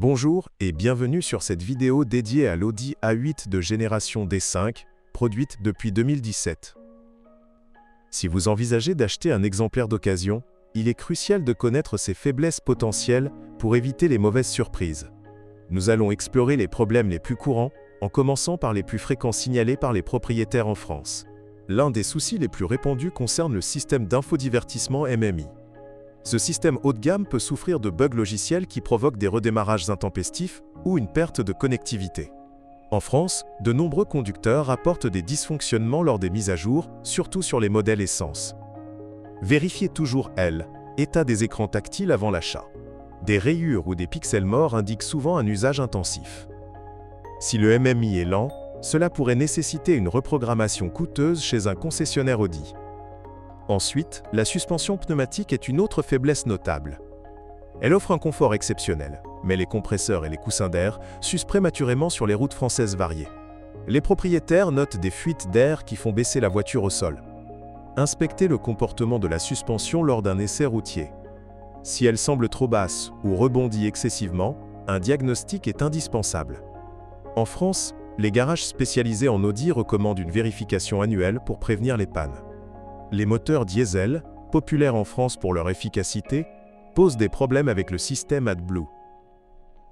Bonjour et bienvenue sur cette vidéo dédiée à l'Audi A8 de génération D5, produite depuis 2017. Si vous envisagez d'acheter un exemplaire d'occasion, il est crucial de connaître ses faiblesses potentielles pour éviter les mauvaises surprises. Nous allons explorer les problèmes les plus courants, en commençant par les plus fréquents signalés par les propriétaires en France. L'un des soucis les plus répandus concerne le système d'infodivertissement MMI. Ce système haut de gamme peut souffrir de bugs logiciels qui provoquent des redémarrages intempestifs ou une perte de connectivité. En France, de nombreux conducteurs rapportent des dysfonctionnements lors des mises à jour, surtout sur les modèles essence. Vérifiez toujours état des écrans tactiles avant l'achat. Des rayures ou des pixels morts indiquent souvent un usage intensif. Si le MMI est lent, cela pourrait nécessiter une reprogrammation coûteuse chez un concessionnaire Audi. Ensuite, la suspension pneumatique est une autre faiblesse notable. Elle offre un confort exceptionnel, mais les compresseurs et les coussins d'air s'usent prématurément sur les routes françaises variées. Les propriétaires notent des fuites d'air qui font baisser la voiture au sol. Inspectez le comportement de la suspension lors d'un essai routier. Si elle semble trop basse ou rebondit excessivement, un diagnostic est indispensable. En France, les garages spécialisés en Audi recommandent une vérification annuelle pour prévenir les pannes. Les moteurs diesel, populaires en France pour leur efficacité, posent des problèmes avec le système AdBlue.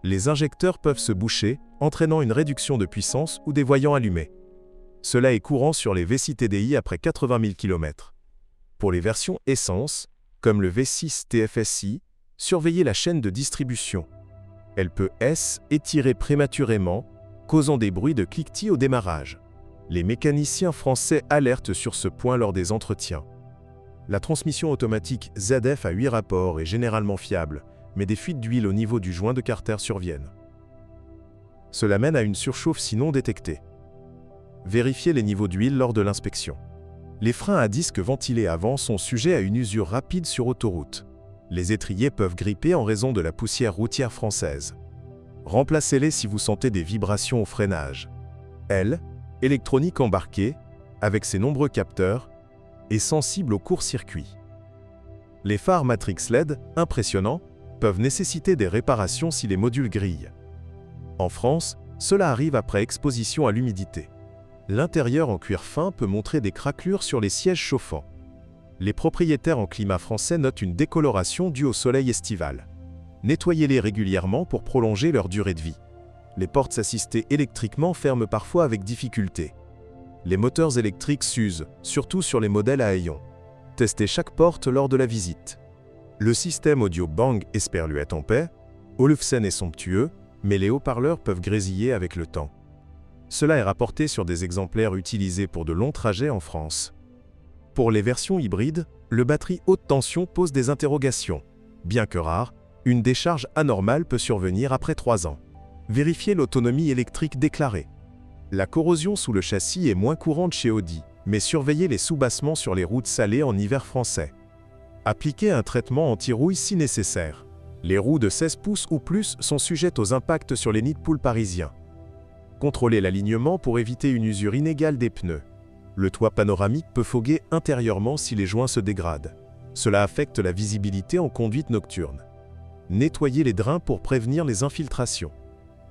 Les injecteurs peuvent se boucher, entraînant une réduction de puissance ou des voyants allumés. Cela est courant sur les V6 TDI après 80 000 km. Pour les versions essence, comme le V6 TFSI, surveillez la chaîne de distribution. Elle peut étirer prématurément, causant des bruits de cliquetis au démarrage. Les mécaniciens français alertent sur ce point lors des entretiens. La transmission automatique ZF à 8 rapports est généralement fiable, mais des fuites d'huile au niveau du joint de carter surviennent. Cela mène à une surchauffe si non détectée. Vérifiez les niveaux d'huile lors de l'inspection. Les freins à disque ventilés avant sont sujets à une usure rapide sur autoroute. Les étriers peuvent gripper en raison de la poussière routière française. Remplacez-les si vous sentez des vibrations au freinage. Électronique embarquée, avec ses nombreux capteurs, est sensible au court-circuit. Les phares Matrix LED, impressionnants, peuvent nécessiter des réparations si les modules grillent. En France, cela arrive après exposition à l'humidité. L'intérieur en cuir fin peut montrer des craquelures sur les sièges chauffants. Les propriétaires en climat français notent une décoloration due au soleil estival. Nettoyez-les régulièrement pour prolonger leur durée de vie. Les portes assistées électriquement ferment parfois avec difficulté. Les moteurs électriques s'usent, surtout sur les modèles à ayons. Testez chaque porte lors de la visite. Le système audio Bang Esperluette en paix, Olufsen est somptueux, mais les haut-parleurs peuvent grésiller avec le temps. Cela est rapporté sur des exemplaires utilisés pour de longs trajets en France. Pour les versions hybrides, le batterie haute tension pose des interrogations. Bien que rare, une décharge anormale peut survenir après 3 ans. Vérifiez l'autonomie électrique déclarée. La corrosion sous le châssis est moins courante chez Audi, mais surveillez les soubassements sur les routes salées en hiver français. Appliquez un traitement anti-rouille si nécessaire. Les roues de 16 pouces ou plus sont sujettes aux impacts sur les nids de poules parisiens. Contrôlez l'alignement pour éviter une usure inégale des pneus. Le toit panoramique peut foguer intérieurement si les joints se dégradent. Cela affecte la visibilité en conduite nocturne. Nettoyez les drains pour prévenir les infiltrations.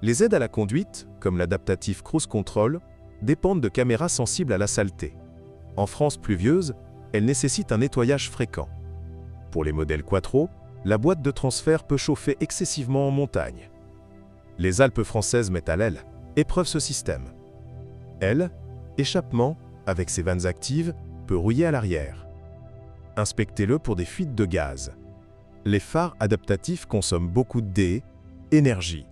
Les aides à la conduite, comme l'adaptatif Cruise Control, dépendent de caméras sensibles à la saleté. En France pluvieuse, elles nécessitent un nettoyage fréquent. Pour les modèles Quattro, la boîte de transfert peut chauffer excessivement en montagne. Les Alpes françaises mettent à l'aile, épreuve ce système. Échappement, avec ses vannes actives, peut rouiller à l'arrière. Inspectez-le pour des fuites de gaz. Les phares adaptatifs consomment beaucoup d'énergie.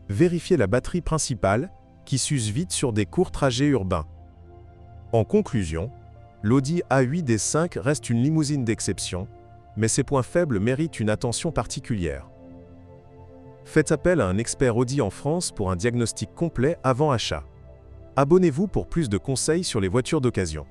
Vérifiez la batterie principale, qui s'use vite sur des courts trajets urbains. En conclusion, l'Audi A8 D5 reste une limousine d'exception, mais ses points faibles méritent une attention particulière. Faites appel à un expert Audi en France pour un diagnostic complet avant achat. Abonnez-vous pour plus de conseils sur les voitures d'occasion.